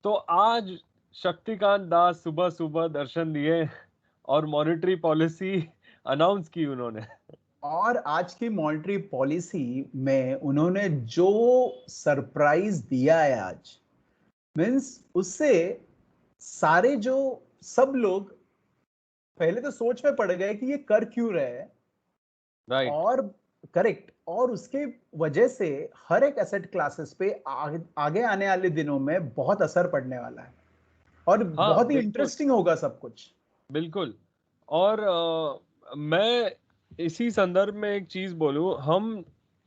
तो आज शक्तिकांत दास सुबह सुबह दर्शन दिए और मॉनेटरी पॉलिसी अनाउंस की उन्होंने। और आज की मॉनेटरी पॉलिसी में उन्होंने जो सरप्राइज दिया है आज, मीन्स उससे सारे जो सब लोग पहले तो सोच में पड़ गए कि ये कर क्यों रहे हैं। राइट। और करेक्ट, और उसके वजह से हर एक एसेट क्लासेस पे आगे आने वाले दिनों में बहुत असर पड़ने वाला है और हाँ, बहुत ही बिल्कुल। इंटरेस्टिंग होगा सब कुछ। बिल्कुल। और मैं इसी संदर्भ में एक चीज बोलूं, हम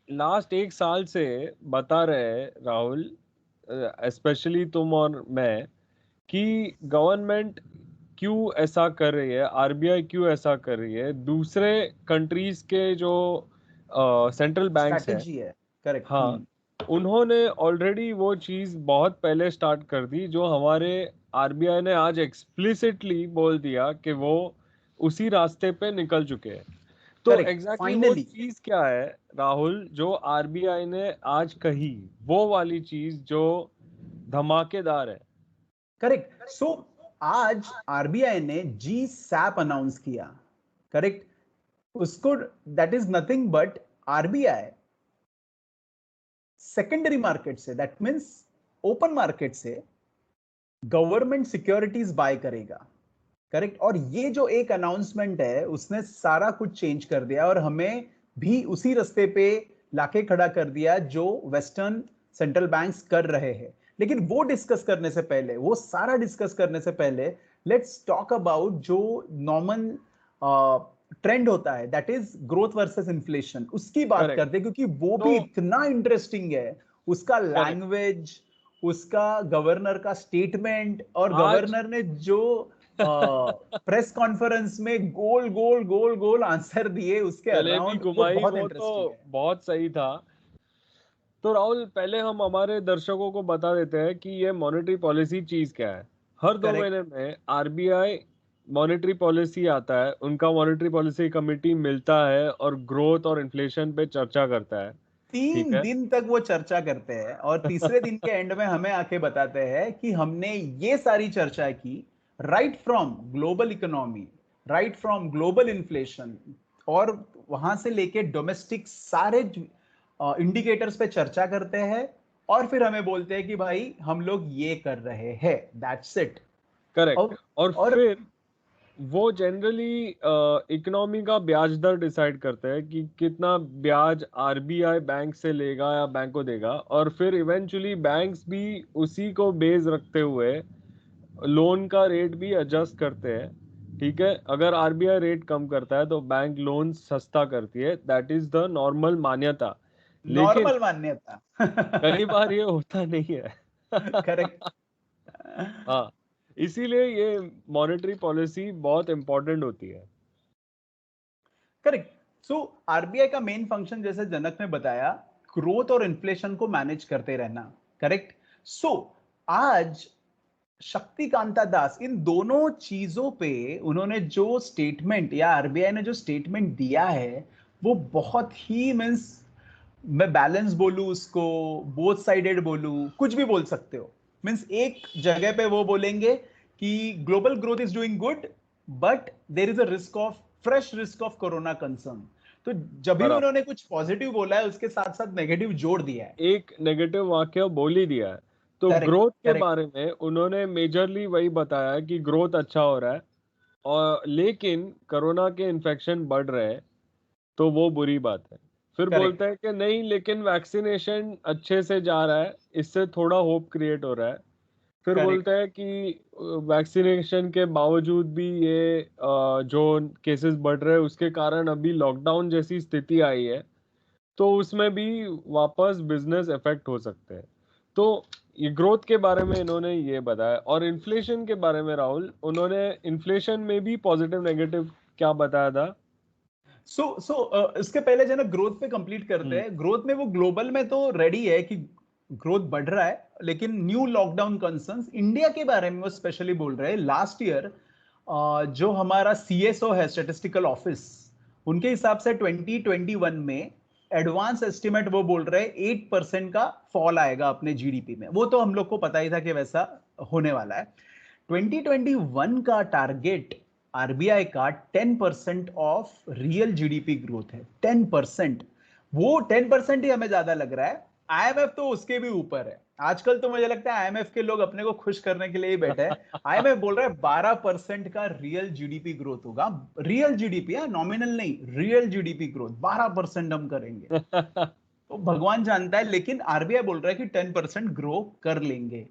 लास्ट एक साल से बता रहे हैं राहुल, स्पेशली तुम और मैं, कि गवर्नमेंट क्यों ऐसा कर रही है, आरबीआई क्यों ऐसा कर रही है, दूसरे कंट्रीज के जो सेंट्रल बैंक्स हैं। स्ट्रैटेजी है। करेक्ट। हाँ, उन्होंने ऑलरेडी वो चीज बहुत पहले स्टार्ट कर दी, जो हमारे आरबीआई ने आज एक्सप्लिसिटली बोल दिया कि वो उसी रास्ते पे निकल चुके हैं। तो करेक्ट, एग्जैक्टली वो फाइनली। चीज क्या है राहुल, जो आरबीआई ने आज कही, वो वाली चीज जो धमाकेदार है। करेक्ट। सो आज आरबीआई ने जी सैप अनाउंस किया। करेक्ट। उसको, that is nothing but RBI secondary market से, दैट मीन्स ओपन मार्केट से गवर्नमेंट सिक्योरिटीज बाय करेगा। करेक्ट। और ये जो एक अनाउंसमेंट है उसने सारा कुछ चेंज कर दिया और हमें भी उसी रास्ते पे लाके खड़ा कर दिया जो वेस्टर्न सेंट्रल बैंक्स कर रहे हैं। लेकिन वो डिस्कस करने से पहले, वो सारा डिस्कस करने से पहले, लेट्स टॉक अबाउट जो नॉर्मल ट्रेंड होता है, that is growth versus inflation. उसकी बात करेक्ट। करते हैं क्योंकि वो तो भी इतना इंटरेस्टिंग है। उसका करेक्ट। लैंग्वेज, उसका गवर्नर का स्टेटमेंट, और आज गवर्नर ने जो प्रेस कॉन्फ्रेंस में गोल गोल गोल गोल आंसर दिए उसके जलेबी अराउंड, वो घुमाई, बहुत वो तो इंटरेस्टिंग है। बहुत सही था। तो राहुल, पहले हम हमारे दर्शकों को बता देते हैं कि ये मॉनेटरी पॉलिसी चीज क्या है। हर 2 महीने करेक्ट। में आरबीआई मॉनेटरी पॉलिसी आता है, उनका मॉनेटरी पॉलिसी कमेटी मिलता है और ग्रोथ और इन्फ्लेशन पे चर्चा करता है। ठीक 3 दिन तक वो चर्चा करते हैं और तीसरे दिन के एंड में हमें आके बताते हैं कि हमने ये सारी चर्चा की, right from global economy, right from global inflation, और वहां से लेके डोमेस्टिक सारे इंडिकेटर्स पे चर्चा करते हैं और फिर हमें बोलते हैं कि भाई हम लोग ये कर रहे हैं, दैट्स इट। करेक्ट। और और फिर वो जनरली इकोनॉमी का ब्याज दर डिसाइड करते हैं कि कितना ब्याज आरबीआई बैंक से लेगा या बैंक को देगा, और फिर इवेंचुअली बैंक्स भी उसी को बेस रखते हुए लोन का रेट भी एडजस्ट करते हैं। ठीक है, अगर आरबीआई रेट कम करता है तो बैंक लोन सस्ता करती है, दैट इज द नॉर्मल मान्यता। लेकिन नॉर्मल मान्यता। कई बार ये होता नहीं है। करेक्ट। हाँ, इसीलिए ये मॉनेटरी पॉलिसी बहुत इंपॉर्टेंट होती है। करेक्ट। सो आरबीआई का मेन फंक्शन, जैसे जनक ने बताया, ग्रोथ और इन्फ्लेशन को मैनेज करते रहना। करेक्ट। सो आज शक्तिकांता दास इन दोनों चीजों पे उन्होंने जो स्टेटमेंट, या आरबीआई ने जो स्टेटमेंट दिया है, वो बहुत ही मीन्स, मैं बैलेंस बोलूं उसको, बोथ साइडेड बोलूं, कुछ भी बोल सकते हो। मीन्स एक जगह पे वो बोलेंगे कि global growth is doing good, but there is a risk of, fresh risk of corona concern. तो जब भी बराबर। उन्होंने कुछ पॉजिटिव बोला है उसके साथ साथ नेगेटिव जोड़ दिया है। एक नेगेटिव वाक्य बोल ही दिया है। तो करेक्ट। ग्रोथ के करेक्ट। बारे में उन्होंने मेजरली वही बताया कि ग्रोथ अच्छा हो रहा है, और लेकिन कोरोना के इन्फेक्शन बढ़ रहे हैं, तो वो बुरी बात है। फिर करेक्ट। बोलते हैं कि नहीं, लेकिन वैक्सीनेशन अच्छे से जा रहा है, इससे थोड़ा होप क्रिएट हो रहा है। फिर बोलते करेक्ट। हैं कि वैक्सीनेशन के बावजूद भी ये जो केसेस बढ़ रहे हैं उसके कारण अभी लॉकडाउन जैसी स्थिति आई है, तो उसमें भी वापस बिजनेस इफेक्ट हो सकते हैं। तो ये ग्रोथ के बारे में इन्होंने ये बताया, और इन्फ्लेशन के बारे में राहुल, उन्होंने इन्फ्लेशन में भी पॉजिटिव नेगेटिव क्या बताया था। सो इसके पहले जो है ना, ग्रोथ पे कंप्लीट करते हम्म। हैं। ग्रोथ में वो ग्लोबल में तो रेडी है कि ग्रोथ बढ़ रहा है, लेकिन न्यू लॉकडाउन कंसर्न्स इंडिया के बारे में वो स्पेशली बोल रहे हैं। लास्ट ईयर जो हमारा सीएसओ है, स्टैटिस्टिकल ऑफिस, उनके हिसाब से 2021 में एडवांस एस्टिमेट वो बोल रहे हैं 8% का फॉल आएगा अपने जीडीपी में। वो तो हम लोग को पता ही था कि वैसा होने वाला है। 2021 का टारगेट आरबीआई का 10% ऑफ रियल जीडीपी ग्रोथ है। 10%, वो 10% ही हमें ज्यादा लग रहा है। आईएमएफ तो उसके भी ऊपर है। आजकल तो मुझे लगता है आईएमएफ के लोग अपने को खुश करने के लिए ही बैठे हैं। आईएमएफ बोल रहा है 12% का रियल जीडीपी ग्रोथ होगा। रियल जीडीपी है, नॉमिनल नहीं, रियल जीडीपी ग्रोथ 12% हम करेंगे। तो भगवान जानता है, लेकिन आरबीआई बोल रहा है कि 10% ग्रो कर लेंगे।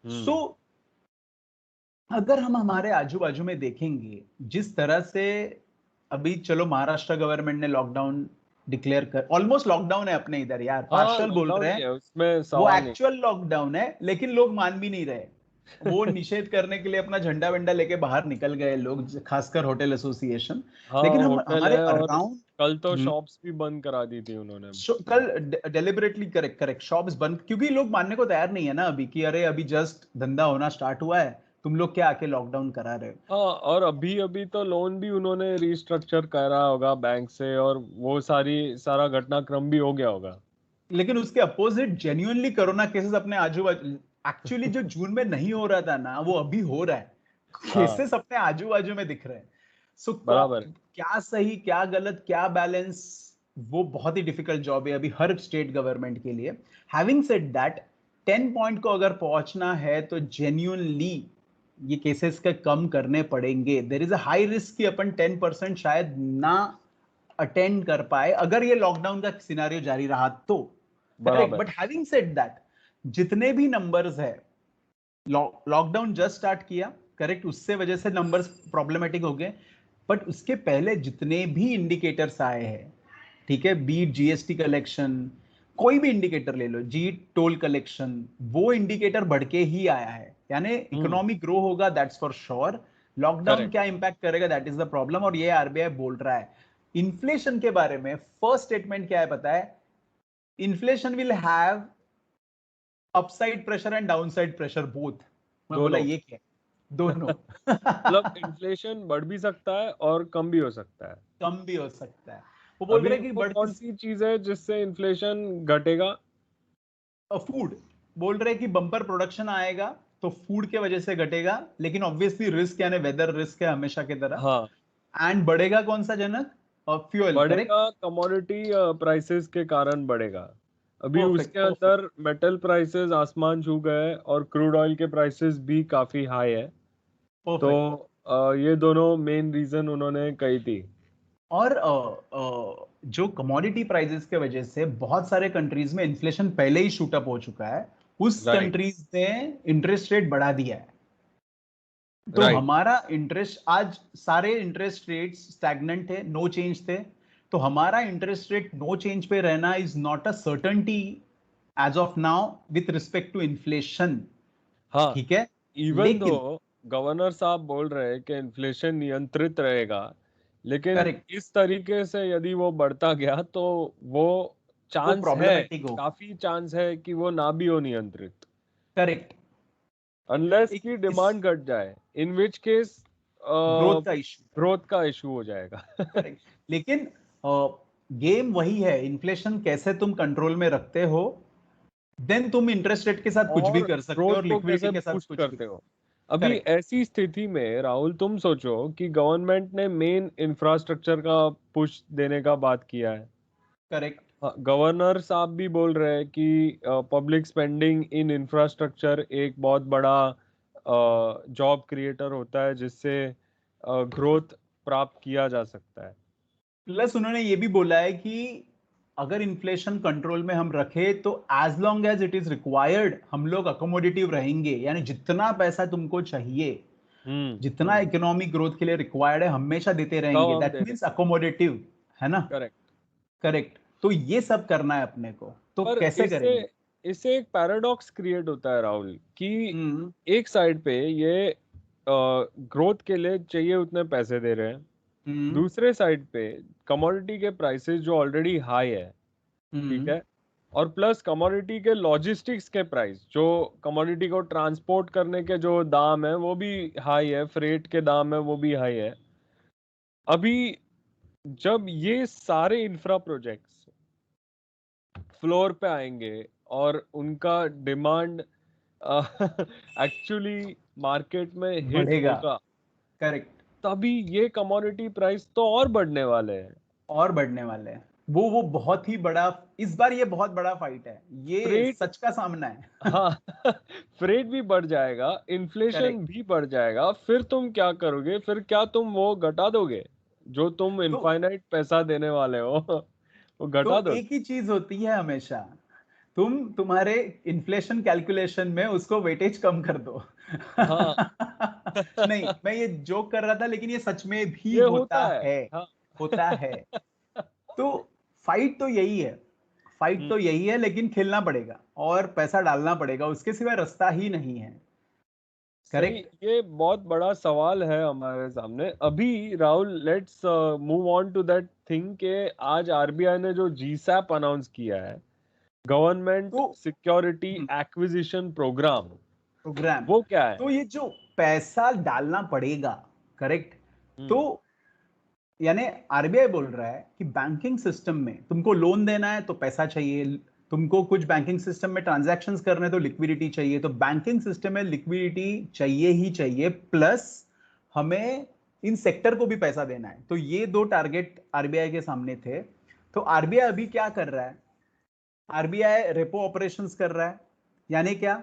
सो अगर हम हमारे आजू बाजू में देखेंगे, जिस तरह से अभी चलो महाराष्ट्र गवर्नमेंट ने लॉकडाउन डिक्लेयर कर, ऑलमोस्ट लॉकडाउन है अपने इधर यार, हाँ, पार्शियल बोल लॉकडाउन रहे ही हैं, है, उसमें वो सवाल नहीं। एक्चुअल लॉकडाउन है, लेकिन लोग मान भी नहीं रहे। वो निषेध करने के लिए अपना झंडा वंडा लेके बाहर निकल गए लोग, खासकर होटल एसोसिएशन। हाँ, लेकिन हम होटल हमारे है, और कल तो अराउंड शॉप्स भी बंद करा दी थी उन्होंने। कल डेलिबरेटली, करेक्ट करेक्ट, शॉप्स बंद, क्योंकि लोग मानने को तैयार नहीं है ना अभी, कि अरे अभी जस्ट धंधा होना स्टार्ट हुआ है, तुम लोग क्या आके लॉकडाउन करा रहे हो। हाँ, और अभी अभी तो लोन भी उन्होंने रिस्ट्रक्चर करा होगा बैंक से, और वो सारा घटनाक्रम भी हो गया होगा। लेकिन उसके अपोजिट जेन्युइनली कोरोना केसेस अपने आजू बाजू, एक्चुअली जो जून में नहीं हो रहा था ना, वो अभी हो रहा है। हाँ, केसेस अपने आजू बाजू में दिख रहे हैं। सो बराबर। क्या सही क्या गलत क्या बैलेंस, वो बहुत ही डिफिकल्ट जॉब है अभी हर स्टेट गवर्नमेंट के लिए। हैविंग सेड दैट, 10 पॉइंट को अगर पहुंचना है तो जेन्युइनली ये केसेस का कम करने पड़ेंगे। There is a high risk कि अपन 10% शायद ना अटेंड कर पाए अगर ये लॉकडाउन का सिनेरियो जारी रहा तो। करेक्ट, बराबर। बट हैविंग सेड दैट, जितने भी नंबर्स है, लॉकडाउन जस्ट स्टार्ट किया, करेक्ट, उससे वजह से नंबर्स प्रॉब्लमेटिक हो गए, बट उसके पहले जितने भी इंडिकेटर्स आए हैं, ठीक है, बीट जीएसटी कलेक्शन, कोई भी इंडिकेटर ले लो, जी टोल कलेक्शन, वो इंडिकेटर बढ़ के ही आया है, यानी इकोनॉमी ग्रो होगा, that's for sure. Lockdown correct. क्या इंपैक्ट करेगा, दैट इज द प्रॉब्लम, और ये आरबीआई बोल रहा है। इन्फ्लेशन के बारे में फर्स्ट स्टेटमेंट क्या है पता है? Inflation will have upside pressure and downside pressure both. मैं बोला दोनों। ये क्या है? दोनों। मतलब इन्फ्लेशन बढ़ भी सकता है और कम भी हो सकता है। कम भी हो सकता है। वो बोल अभी रहे हैं कि वो बढ़ कौन किस, सी चीज है जिससे इन्फ्लेशन घटेगा? फूड, बोल रहे हैं कि बम्पर प्रोडक्शन आएगा तो फूड के वजह से घटेगा, लेकिन ऑब्वियसली रिस्क यानी वेदर रिस्क है हमेशा की तरह। हाँ, एंड बढ़ेगा कौन सा जनक? फ्यूल, बढ़ेगा, करेक्ट। कमोडिटी प्राइसेस के कारण बढ़ेगा। अभी परफेक्ट उसके परफेक्ट अंदर मेटल प्राइसेस आसमान छू गए, और क्रूड ऑयल के प्राइसेस भी काफी हाई है। तो परफेक्ट। ये दोनों मेन रीजन उन्होंने कही थी। और जो कमोडिटी प्राइसेस के वजह से बहुत सारे कंट्रीज में इन्फ्लेशन पहले ही शूट अप हो चुका है, उस राइट, कंट्रीज ने इंटरेस्ट रेट बढ़ा दिया है। तो राइट। हमारा इंटरेस्ट, आज सारे इंटरेस्ट रेट्स स्टैग्नेंट थे, नो चेंज थे, तो हमारा इंटरेस्ट रेट नो चेंज पे रहना is not a certainty as of now with respect to inflation. हाँ, ठीक है, इवन दो लेकिन गवर्नर साहब बोल रहे हैं कि इन्फ्लेशन नियंत्रित रहेगा, लेकिन करेक्ट, इस तरीके से यदि वो बढ़ता गया तो वो वो चांस है, प्रॉब्लमेटिक हो। काफी चांस है कि वो ना भी हो नियंत्रित, करेक्ट, अनलेस एक की इस डिमांड घट जाए, इन विच केस ग्रोथ का इश्यू है। ग्रोथ का इशू हो जाएगा। करेक्ट, लेकिन गेम वही है, इन्फ्लेशन कैसे तुम कंट्रोल में रखते हो, देन तुम इंटरेस्ट रेट के साथ कुछ भी और कर सकते ग्रोथ हो और को लिक्विडिटी कैसे के साथ बूस्ट कुछ भी। करते हो। अभी करेक्ट ऐसी स्थिति में राहुल, तुम सोचो कि गवर्नमेंट ने मेन इंफ्रास्ट्रक्चर का पुश देने का बात किया है। करेक्ट। हाँ, गवर्नर साहब भी बोल रहे हैं कि पब्लिक स्पेंडिंग इन इंफ्रास्ट्रक्चर एक बहुत बड़ा जॉब क्रिएटर होता है, जिससे ग्रोथ प्राप्त किया जा सकता है। प्लस उन्होंने ये भी बोला है कि अगर इन्फ्लेशन कंट्रोल में हम रखें तो as long as it is required हम लोग अकोमोडेटिव रहेंगे, यानी जितना पैसा तुमको चाहिए, जितना हम्म। इकोनॉमिक ग्रोथ के लिए रिक्वायर्ड है, हमेशा देते तब रहेंगे, हम दैट दे मीन्स देंगे। अकोमोडेटिव, है ना? करेक्ट। करेक्ट, तो ये सब करना है अपने को, तो पर कैसे इससे करेंगे? इससे एक पैराडॉक्स क्रिएट होता है राहुल, कि हम्म एक साइड पे ये ग्रोथ के लिए चाहिए उतने पैसे दे रहे हैं, हम्म दूसरे साइड पे कमोडिटी के प्राइसेस जो ऑलरेडी हाई है, ठीक हम्म है, और प्लस कमोडिटी के लॉजिस्टिक्स के प्राइस, जो कमोडिटी को ट्रांसपोर्ट करने के जो दाम है वो भी हाई है, फ्रेट के दाम है वो भी हाई है। अभी जब ये सारे इंफ्रा प्रोजेक्ट्स फ्लोर पे आएंगे और उनका डिमांड एक्चुअली मार्केट में हिट बढ़ेगा। होगा करेक्ट। तभी ये कमोडिटी प्राइस तो और बढ़ने वाले हैं। और बढ़ने वाले हैं। वो बहुत ही बड़ा, इस बार ये बहुत बड़ा फाइट है, ये फ्रेट, सच का सामना है। हाँ फ्रेट भी बढ़ जाएगा, इन्फ्लेशन करेक्ट। भी बढ़ जाएगा, फिर तुम क्या करोगे? फिर क्या तुम वो घटा दोगे जो तुम तो इनफाइनाइट पैसा देने वाले हो? वो तो घटा दो। एक ही चीज होती है हमेशा, तुम्हारे इन्फ्लेशन कैलकुलेशन में उसको वेटेज कम कर दो। हाँ नहीं, मैं ये जोक कर रहा था, लेकिन ये सच में भी ये होता होता है। है। हाँ होता है। तो फाइट तो यही है, फाइट हम्म, तो यही है, लेकिन खेलना पड़ेगा और पैसा डालना पड़ेगा, उसके सिवाय रास्ता ही नहीं है। सही, करेक्ट। ये बहुत बड़ा सवाल है हमारे सामने अभी। Rahul, let's move on to that thing के आज आरबीआई ने जो जीसैप अनाउंस किया है, गवर्नमेंट तो सिक्योरिटी एक्विजिशन प्रोग्राम, प्रोग्राम, वो क्या है? तो ये जो पैसा डालना पड़ेगा, करेक्ट, तो हम्म यानी आरबीआई बोल रहा है कि बैंकिंग सिस्टम में तुमको लोन देना है तो पैसा चाहिए, तुमको कुछ बैंकिंग सिस्टम में ट्रांजैक्शंस करने तो लिक्विडिटी चाहिए, तो बैंकिंग सिस्टम में लिक्विडिटी चाहिए ही चाहिए, प्लस हमें इन सेक्टर को भी पैसा देना है। तो ये दो टारगेट आरबीआई के सामने थे। तो आरबीआई अभी क्या कर रहा है? आरबीआई रेपो ऑपरेशंस कर रहा है। यानी क्या?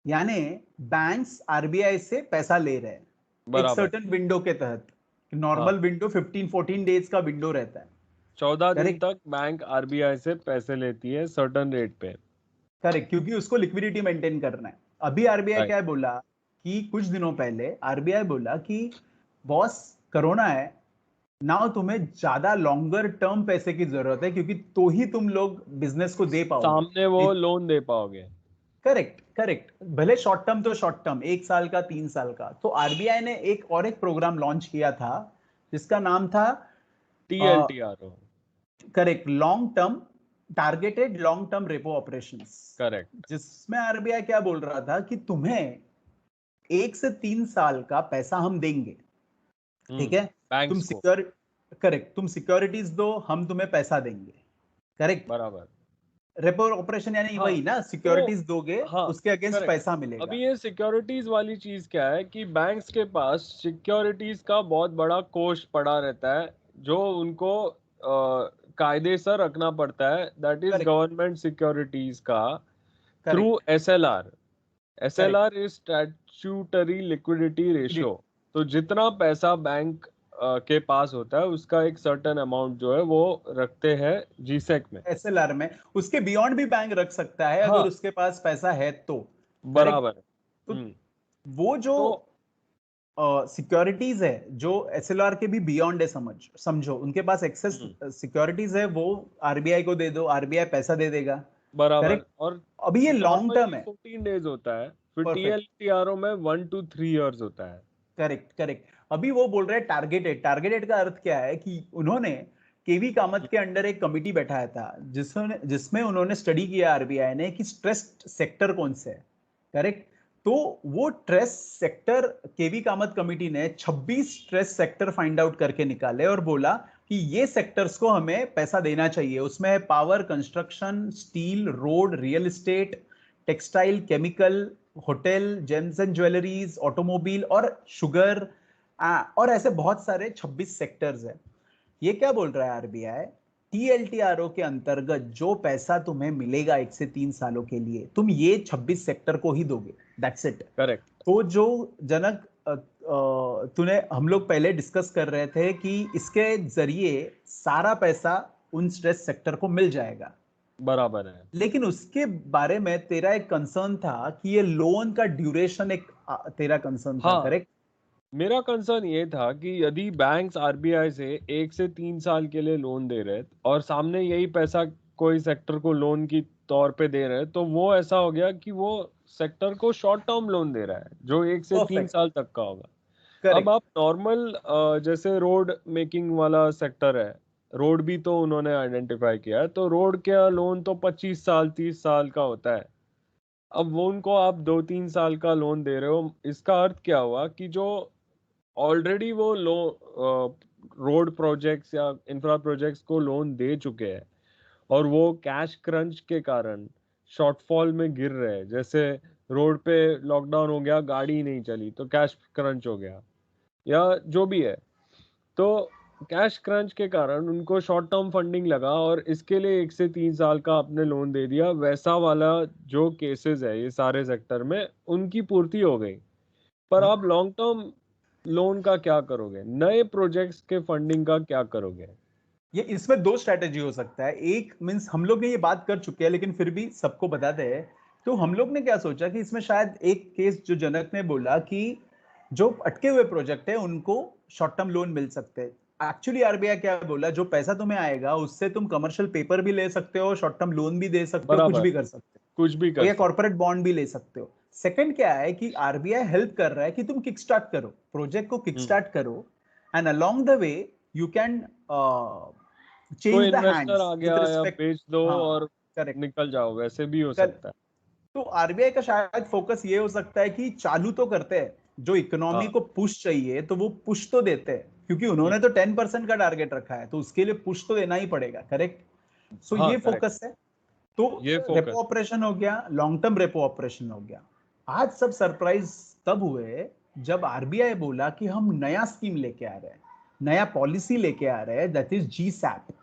यानी बैंक्स आरबीआई से पैसा ले रहे हैं एक बराबर। सर्टेन विंडो के तहत। हाँ, नॉर्मल विंडो 15-14 डेज का विंडो रहता है। 14 दिन करेक्ट। तक बैंक आरबीआई से पैसे लेती है सर्टन रेट पे। करेक्ट, क्योंकि उसको लिक्विडिटी मेंटेन करना है। अभी आरबीआई राइट। क्या बोला कि कुछ दिनों पहले आरबीआई बोला कि बॉस, कोरोना है ना, तुम्हें ज्यादा लॉन्गर टर्म पैसे की जरूरत है, क्योंकि तो ही तुम लोग बिजनेस को दे पाओगे। सामने वो लोन दे पाओगे। करेक्ट, करेक्ट, भले शॉर्ट टर्म तो शॉर्ट टर्म, 1 साल का, 3 साल का। तो आरबीआई ने एक प्रोग्राम लॉन्च किया था जिसका नाम था, TLTRO. Correct, long term targeted long term repo operations, correct. जिसमें आरबीआई क्या बोल रहा था कि तुम्हें 1 से 3 साल का पैसा हम देंगे। ठीक है? तुम बैंक्स को। सिक्योर करेक्ट, तुम सिक्योरिटीज दो, हम तुम्हें पैसा देंगे। करेक्ट। बराबर। रेपो ऑपरेशन यानी हाँ वही ना, तो सिक्योरिटीज दोगे, हाँ, उसके अगेंस्ट करेक्ट। पैसा मिलेगा। अभी ये सिक्योरिटीज वाली चीज क्या है कि बैंक्स के पास सिक्योरिटीज का बहुत बड़ा कोष पड़ा रहता है जो उनको कायदे से रखना पड़ता है, that is correct, government securities का, through correct, SLR. Correct. SLR is statutory liquidity ratio. तो जितना पैसा बैंक के पास होता है उसका एक सर्टेन अमाउंट जो है वो रखते हैं जीसेक में। एसएलआर में उसके बियॉन्ड भी बैंक रख सकता है अगर हाँ, उसके पास पैसा है तो। करेक्ट। बराबर। तो हम्म वो जो तो सिक्योरिटीज है जो एसएलआर के भी बियॉन्ड है, समझो उनके पास एक्सेस हम्म, सिक्योरिटीज है, वो आरबीआई को दे दो, आरबीआई पैसा दे देगा। बराबर। करेक्ट। और अभी ये लॉन्ग टर्म नॉर्मली है। 14 डेज होता है, फिर परफेक्ट। टीएलटीआरओ में 1 to 3 years होता है। Correct, correct. अभी वो बोल रहे हैं टारगेटेड। टारगेटेड का अर्थ क्या है कि उन्होंने केवी कामत के अंडर एक कमिटी बैठाया था जिसमें उन्होंने स्टडी किया आरबीआई ने कि स्ट्रेस्ड सेक्टर कौन से है। करेक्ट। तो वो स्ट्रेस सेक्टर, केवी कामत कमिटी ने 26 स्ट्रेस सेक्टर फाइंड आउट करके निकाले और बोला कि ये सेक्टर्स को हमें पैसा देना चाहिए। उसमें है power, construction, steel, road, real estate, textile, chemical, hotel, James and jewelleries, automobile और शुगर, और ऐसे बहुत सारे 26 सेक्टर्स है। ये क्या बोल रहा है आरबीआई? टीएलटीआरओ के अंतर्गत जो पैसा तुम्हें मिलेगा 1 से 3 सालों के लिए, तुम ये 26 सेक्टर को ही दोगे, दैट्स इट। करेक्ट। तो जो जनक, तूने, हम लोग पहले डिस्कस कर रहे थे कि इसके जरिए सारा पैसा उन स्ट्रेस सेक्टर को मिल जाएगा, बराबर है। लेकिन उसके बारे में तेरा एक कंसर्न था कि ये लोन का ड्यूरेशन, एक तेरा कंसर्न था, हाँ, करेक्ट? मेरा कंसर्न ये था कि यदि बैंक्स आरबीआई से 1 से 3 साल के लिए लोन दे रहे और सामने यही पैसा कोई सेक्टर को लोन की तौर पे दे रहे, तो वो ऐसा हो गया कि वो सेक्टर को शॉर्ट टर्म लोन दे रहा है जो 1 से 3 परफेक्ट। साल तक का होगा। अब करेक्ट। आप नॉर्मल जैसे रोड मेकिंग वाला सेक्टर है, रोड भी तो उन्होंने आइडेंटिफाई किया है, तो रोड का लोन तो 25 साल 30 साल का होता है। अब वो उनको आप 2-3 साल का लोन दे रहे हो, इसका अर्थ क्या हुआ कि जो ऑलरेडी वो रोड प्रोजेक्ट्स या इंफ्रा प्रोजेक्ट्स को लोन दे चुके हैं और वो कैश क्रंच के कारण शॉर्टफॉल में गिर रहे हैं, जैसे रोड पे लॉकडाउन हो गया, गाड़ी नहीं चली तो कैश क्रंच हो गया, या जो भी है। तो कैश क्रंच के कारण उनको शॉर्ट टर्म फंडिंग लगा और इसके लिए 1 से 3 साल का आपने लोन दे दिया, वैसा वाला जो केसेस है ये सारे सेक्टर में, उनकी पूर्ति हो गई। पर आप लॉन्ग टर्म लोन का क्या करोगे, नए प्रोजेक्ट्स के फंडिंग का क्या करोगे? ये इसमें दो स्ट्रैटेजी हो सकता है। एक मीन्स हम लोग ने ये बात कर चुके हैं लेकिन फिर भी सबको बताते हैं। तो हम लोग ने क्या सोचा कि इसमें शायद एक केस जो जनक ने बोला कि जो अटके हुए प्रोजेक्ट है उनको शॉर्ट टर्म लोन मिल सकते हैं। एक्चुअली आरबीआई क्या बोला, जो पैसा तुम्हें आएगा उससे तुम कमर्शियल पेपर भी ले सकते हो, शॉर्ट टर्म लोन भी दे सकते हो, कुछ बराबर, भी कर सकते कुछ भी हो, कर या सकते। कॉर्पोरेट बॉन्ड भी ले सकते हो। सेकंड क्या है कि आरबीआई हेल्प कर रहा है कि तुम किक स्टार्ट करो, प्रोजेक्ट को किक हम्म। स्टार्ट करो, and along the way you can कोई चेंज द इन्वेस्टर हैंड्स आ विद गया या रिस्पेक्ट। बेच दो हाँ, और करेक्ट। निकल जाओ, वैसे भी हो सकता है। तो आरबीआई का शायद फोकस ये हो सकता है कि चालू तो करते हैं, जो इकोनॉमी हाँ। को पुश चाहिए तो वो पुश तो देते हैं, क्योंकि हम्म, उन्होंने तो 10% का टारगेट रखा है तो उसके लिए पुश तो देना ही पड़ेगा, करेक्ट। सो हाँ ये करेक्ट। फोकस है। तो ये फोकस। रेपो ऑपरेशन हो गया, लॉन्ग टर्म रेपो ऑपरेशन हो गया। आज सब सरप्राइज तब हुए जब आरबीआई बोला कि हम नया स्कीम लेके आ रहे हैं, नया पॉलिसी लेके आ रहे हैं, दैट इज जी सैप।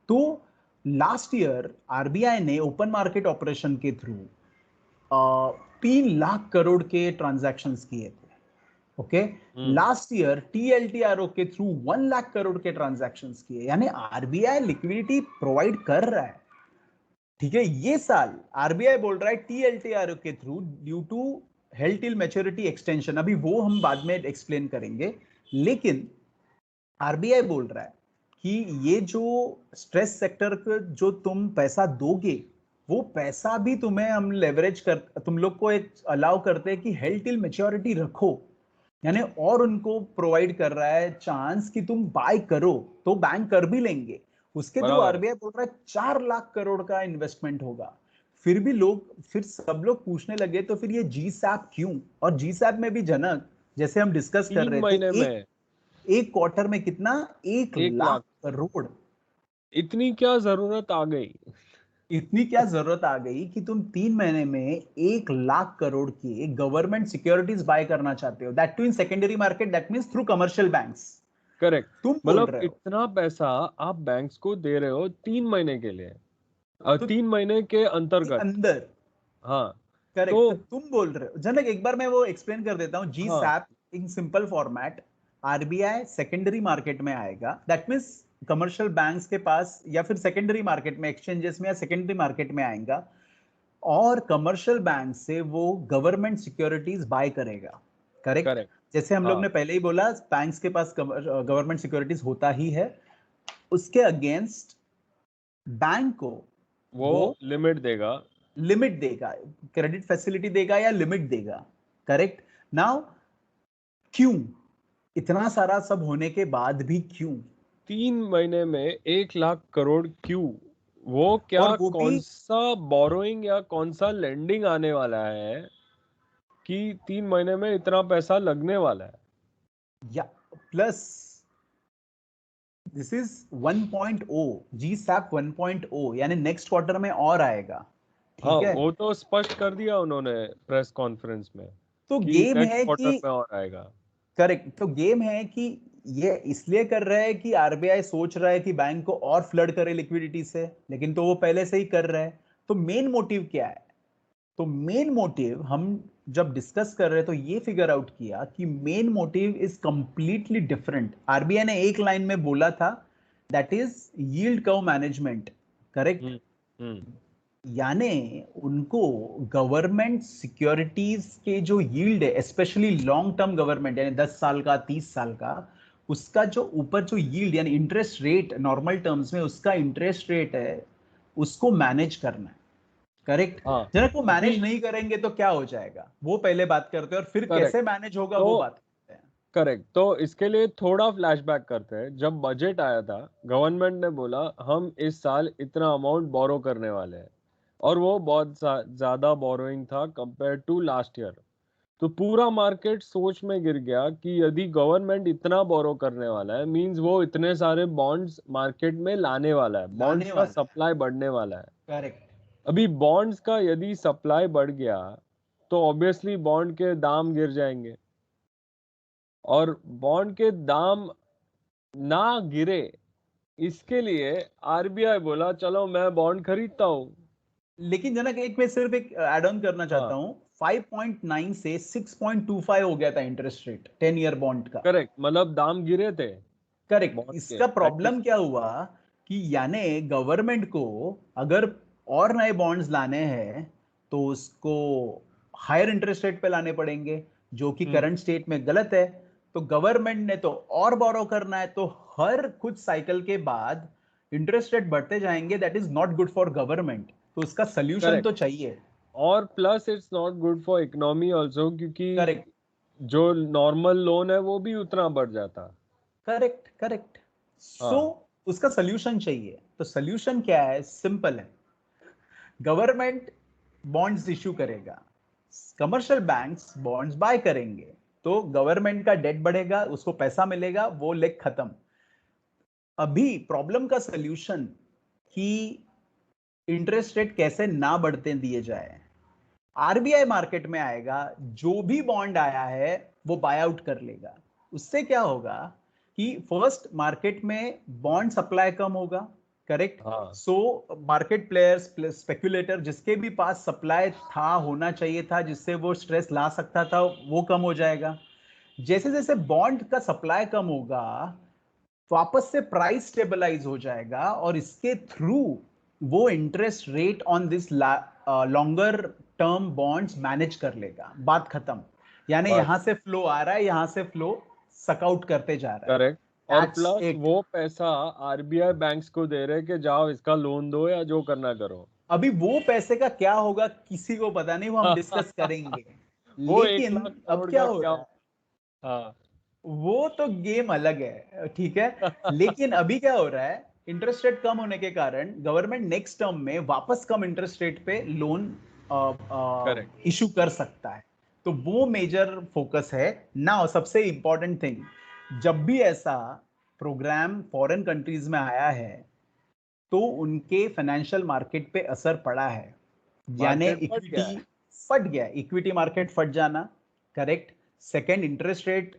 तो लास्ट ईयर आरबीआई ने ओपन मार्केट ऑपरेशन के थ्रू 3 लाख करोड़ के ट्रांजैक्शन किए थे। ओके, हम्म। लास्ट ईयर टीएलटीआरओ के थ्रू 1 लाख करोड़ के ट्रांजैक्शन किए, यानी आरबीआई लिक्विडिटी प्रोवाइड कर रहा है। ठीक है, ये साल आरबीआई बोल रहा है टीएलटीआरओ के through due to held till maturity extension, अभी वो हम बाद में एक्सप्लेन करेंगे, लेकिन आरबीआई बोल रहा है कि ये जो स्ट्रेस सेक्टर को जो तुम पैसा दोगे, वो पैसा भी तुम्हें हम लेवरेज कर, तुम लोग को एक अलाउ करते हैं कि हेल्ड टिल मैच्योरिटी रखो, यानी और उनको प्रोवाइड कर रहा है चांस कि तुम बाय करो, तो बैंक कर भी लेंगे। उसके थ्रू बराबर। आरबीआई बोल रहा है 4 लाख करोड़ का इन्वेस्टमेंट होगा। फिर सब लोग पूछने लगे तो फिर ये जी सैप क्यों, और जी सैप में भी जनक, जैसे हम डिस्कस कर तीन रहे थे, महीने एक में एक क्वार्टर में कितना, 1 लाख 1 लाख, करोड़। इतनी क्या जरूरत आ गई? इतनी क्या जरूरत आ गई कि तुम 3 महीने में 1 लाख करोड़ की गवर्नमेंट सिक्योरिटीज बाय करना चाहते हो, that too in secondary market, that means through commercial banks. Correct. तुम बोल मतलब रहे हो इतना पैसा आप बैंक्स को दे रहे हो 3 महीने के लिए, और तो 3 महीने के अंतर्गत। अंदर, हाँ। तो करेक्ट, तो तुम बोल रहे हो जनक, एक बार मैं वो एक्सप्लेन कर देता हूं। जी हाँ। SAP in simple format, RBI secondary market में आएगा, दैट मींस कमर्शियल बैंक्स के पास या फिर सेकेंडरी मार्केट में, एक्सचेंजेस में या सेकेंडरी मार्केट में आएगा, और कमर्शियल बैंक से वो गवर्नमेंट सिक्योरिटीज बाय करेगा, करेक्ट। करेक्ट। जैसे हम लोग हाँ, ने पहले ही बोला, बैंक्स के पास गवर्नमेंट सिक्योरिटीज होता ही है, उसके अगेंस्ट बैंक को वो वो लिमिट देगा। लिमिट देगा, क्रेडिट फैसिलिटी देगा या लिमिट देगा, करेक्ट। नाउ क्यों, इतना सारा सब होने के बाद भी क्यों, 3 महीने में 1 लाख करोड़ क्यों? वो क्या, और वो भी, कौन सा बोरोइंग या कौन सा लेंडिंग आने वाला है कि 3 महीने में इतना पैसा लगने वाला है? या plus this is 1.0, G SAP 1.0, यानी नेक्स्ट क्वार्टर में और आएगा, हाँ, ठीक है। वो तो स्पष्ट कर दिया उन्होंने प्रेस कॉन्फ्रेंस में तो कि गेम नेक्स्ट है क्वार्टर कि, में और आएगा। करेक्ट, तो गेम है कि ये इसलिए कर रहा है कि आरबीआई सोच रहा है कि बैंक को और फ्लड करे लिक्विडिटी से, लेकिन तो वो पहले से ही कर रहा है। तो मेन मोटिव क्या है, तो मेन मोटिव हम जब डिस्कस कर रहे हैं तो ये फिगर आउट किया कि main motive is completely different. RBI ने एक लाइन में बोला था, that is yield curve management, correct. Hmm. Hmm. यानी उनको गवर्नमेंट सिक्योरिटीज के जो यील्ड है, स्पेशली लॉन्ग टर्म गवर्नमेंट, यानी 10 साल का, 30 साल का, उसका जो ऊपर जो यील्ड यानी इंटरेस्ट रेट, नॉर्मल टर्म्स में उसका इंटरेस्ट रेट है, उसको मैनेज करना है, करेक्ट। हाँ, जनक, वो मैनेज क्योंकि नहीं करेंगे तो क्या हो जाएगा, वो पहले बात करते हैं, और फिर करेक्ट। कैसे मैनेज होगा तो वो बात करते हैं। करेक्ट, तो इसके लिए थोड़ा फ्लैशबैक करते हैं। जब बजट आया था, गवर्नमेंट ने बोला हम इस साल इतना अमाउंट बोरो करने वाले हैं, और वो बहुत ज्यादा बोरोइंग था कंपेयर टू लास्ट ईयर। तो पूरा मार्केट सोच में गिर गया कि यदि गवर्नमेंट इतना बोरो करने वाला है, मींस वो इतने सारे बॉन्ड्स मार्केट में लाने वाला है, बॉन्ड्स लाने का वाला है, सप्लाई बढ़ने वाला है। करेक्ट। अभी बॉन्ड्स का यदि सप्लाई बढ़ गया तो ऑब्वियसली बॉन्ड के दाम गिर जाएंगे, और बॉन्ड के दाम ना गिरे इसके लिए आरबीआई बोला चलो मैं बॉन्ड खरीदता हूँ। लेकिन जनक, एक मैं सिर्फ एक ऐड ऑन करना चाहता हाँ हूँ। 5.9 से 6.25 हो गया था इंटरेस्ट रेट 10 ईयर बॉन्ड का। करेक्ट, मतलब दाम गिरे थे करेक्ट। बॉन्ड के इसका प्रॉब्लम 30। क्या हुआ कि यानी गवर्नमेंट को अगर और नए बॉन्ड्स लाने हैं तो उसको हायर इंटरेस्ट रेट पे लाने पड़ेंगे, जो कि हम्म, करंट स्टेट में गलत है। तो गवर्नमेंट ने तो और बोरो करना है, तो हर कुछ साइकिल के बाद इंटरेस्ट रेट बढ़ते जाएंगे। That is not good for government. तो उसका सोल्यूशन करेक्ट। तो चाहिए। और plus it's not good for economy also, क्योंकि करेक्ट, जो नॉर्मल लोन है वो भी उतना बढ़ जाता। Correct, correct. सो हाँ उसका सोल्यूशन चाहिए। तो सोल्यूशन क्या है? सिंपल है। गवर्नमेंट बॉन्ड्स इश्यू करेगा, कमर्शियल बैंक्स बॉन्ड्स बाय करेंगे, तो गवर्नमेंट का डेट बढ़ेगा, उसको पैसा मिलेगा, वो लेग खत्म। अभी प्रॉब्लम का सोल्यूशन कि इंटरेस्ट रेट कैसे ना बढ़ते दिए जाए, आरबीआई मार्केट में आएगा, जो भी बॉन्ड आया है वो बाय आउट कर लेगा। उससे क्या होगा कि फर्स्ट मार्केट में बॉन्ड सप्लाई कम होगा। करेक्ट। हाँ सो मार्केट प्लेयर्स, स्पेक्युलेटर, जिसके भी पास सप्लाई था, होना चाहिए था, जिससे वो स्ट्रेस ला सकता था, वो कम हो जाएगा। जैसे जैसे बॉन्ड का सप्लाई कम होगा, वापस से प्राइस स्टेबलाइज हो जाएगा, और इसके थ्रू वो interest rate on this longer term bonds manage कर लेगा। बात खत्म। यानी बस, यहां से फ्लो आ रहा है, यहां से फ्लो सकआउट करते जा रहा है। करेक्ट। और दैट्स प्लस इट। वो पैसा आरबीआई बैंक्स को दे रहे कि जाओ इसका लोन दो या जो करना करो। अभी वो पैसे का क्या होगा किसी को पता नहीं, वो हम डिस्कस करेंगे। वो एक लेकिन लाख अब करोड़ क्या का हो क्या रहा है, हो। हाँ वो तो गेम अलग है, ठीक है। लेकिन अभी क्या हो रहा है, इंटरेस्ट रेट कम होने के कारण गवर्नमेंट नेक्स्ट टर्म में वापस कम इंटरेस्ट रेट पे लोन करेक्ट। इशू कर सकता है। तो वो मेजर फोकस है ना। सबसे इंपॉर्टेंट थिंग, जब भी ऐसा प्रोग्राम फॉरेन कंट्रीज में आया है तो उनके फाइनेंशियल मार्केट पे असर पड़ा है। यानी मार्केट फट गया इक्विटी है। फट गया, इक्विटी मार्केट फट जाना। Correct. Second, interest rate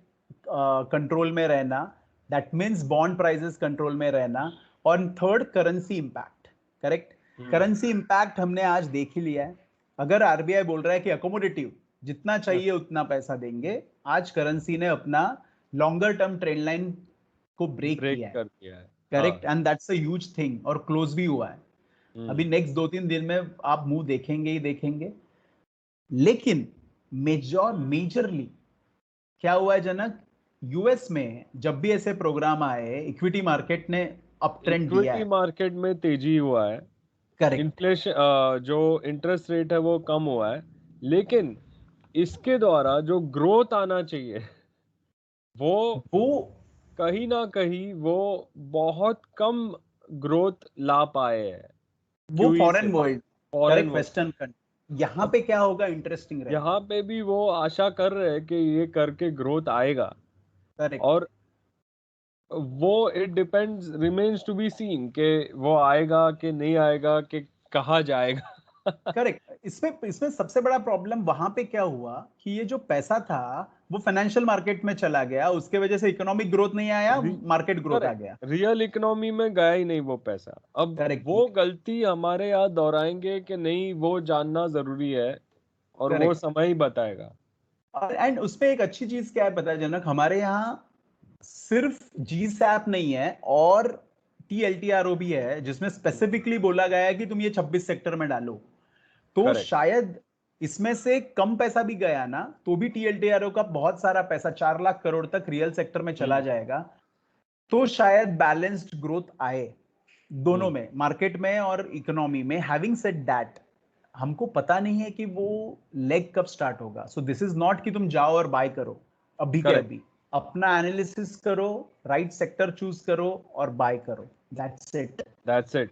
control में रहना, that means bond prices control में रहना। और थर्ड, करेंसी इंपैक्ट। करेक्ट। हम्म, करेंसी इंपैक्ट हमने आज देख ही लिया है। अगर आरबीआई बोल रहा है कि अकोमोडेटिव, जितना चाहिए उतना पैसा देंगे, आज करेंसी ने अपना लॉन्गर टर्म ट्रेंड लाइन को ब्रेक ब्रेक किया है। कर दिया है। करेक्ट। हाँ। And that's a huge thing, और क्लोज भी हुआ है। अभी हम्म। नेक्स्ट 2-3 दिन में आप मुंह देखेंगे ही देखेंगे। लेकिन मेजरली क्या हुआ है जनक, यूएस में जब भी ऐसे प्रोग्राम आए, इक्विटी मार्केट ने अप ट्रेंड दिया इक्विटी है। मार्केट में तेजी हुआ है। करेक्ट। इन्फ्लेशन, जो इंटरेस्ट रेट है वो कम हुआ है, लेकिन इसके द्वारा जो ग्रोथ आना चाहिए वो वो कहीं ना कहीं वो बहुत कम ग्रोथ ला पाए हैं। क्यूई फॉरेन से, world, foreign correct, world. Western country, यहां अब पे क्या होगा, इंटरेस्टिंग रहेगा। यहाँ पे भी वो आशा कर रहे हैं कि ये करके ग्रोथ आएगा, करेक्ट। और वो it depends, remains to be seen कि वो आएगा कि नहीं आएगा, कि कहाँ जाएगा। करेक्ट। इसमें इसमें सबसे बड़ा प्रॉब्लम वहां पे क्या हुआ कि ये जो पैसा था वो फाइनेंशियल मार्केट में चला गया, उसके वजह से इकोनॉमिक ग्रोथ नहीं आया, रि, मार्केट ग्रोथ आ करेक्ट, गया। रियल इकोनॉमी में गया ही नहीं वो पैसा। अब करेक्ट। वो गलती हमारे यहाँ दोहराएंगे कि नहीं, वो जानना जरूरी है, और वो करेक्ट। समय ही बताएगा। और एंड उसमें एक अच्छी चीज क्या है पता है जनक, हमारे यहाँ सिर्फ जी सैप नहीं है, और टीएलटीआरओ भी है, जिसमें स्पेसिफिकली बोला गया है कि तुम ये 26 सेक्टर में डालो। तो करेक्ट। शायद इसमें से कम पैसा भी गया ना, तो भी टीएलटीआरओ का बहुत सारा पैसा, 4 लाख करोड़ तक रियल सेक्टर में चला हम्म। जाएगा। तो शायद बैलेंस्ड ग्रोथ आए दोनों हम्म। में, मार्केट में और इकोनॉमी में। हैविंग सेड दैट, हमको पता नहीं है कि वो लेग कब स्टार्ट होगा। सो दिस इज नॉट कि तुम जाओ और बाय करो अभी के करेक्ट। अभी। अपना एनालिसिस करो, राइट सेक्टर चूज करो और बाय करो। That's it. That's it.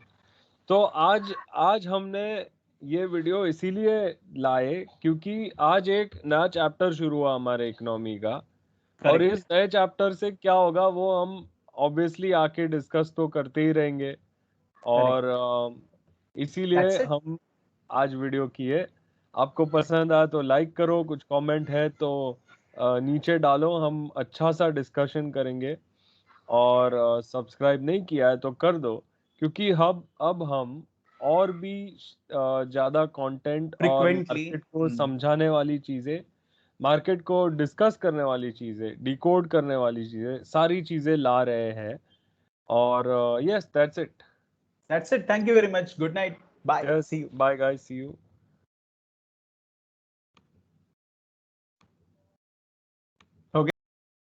तो आज आज हमने ये वीडियो इसीलिए लाए क्योंकि आज एक नया चैप्टर शुरू हुआ हमारे इकोनॉमी का, और करेक्ट। इस नए चैप्टर से क्या होगा वो हम ऑब्वियसली आके डिस्कस तो करते ही रहेंगे। और करेक्ट। इसीलिए दैट्स इट। हम आज वीडियो किए। आपको पसंद आया तो लाइक करो, कुछ कमेंट है तो नीचे डालो, हम अच्छा सा डिस्कशन करेंगे। और सब्सक्राइब नहीं किया है तो कर दो, क्योंकि अब हम और भी ज़्यादा कंटेंट और फ्रिक्वेंटली। मार्केट को समझाने वाली चीज़ें, मार्केट को डिस्कस करने वाली चीज़ें, डिकोड करने वाली चीज़ें, सारी चीज़ें ला रहे हैं। और yes, that's it. That's it, thank you very much, good night, bye, yes, see you. Bye guys, see you.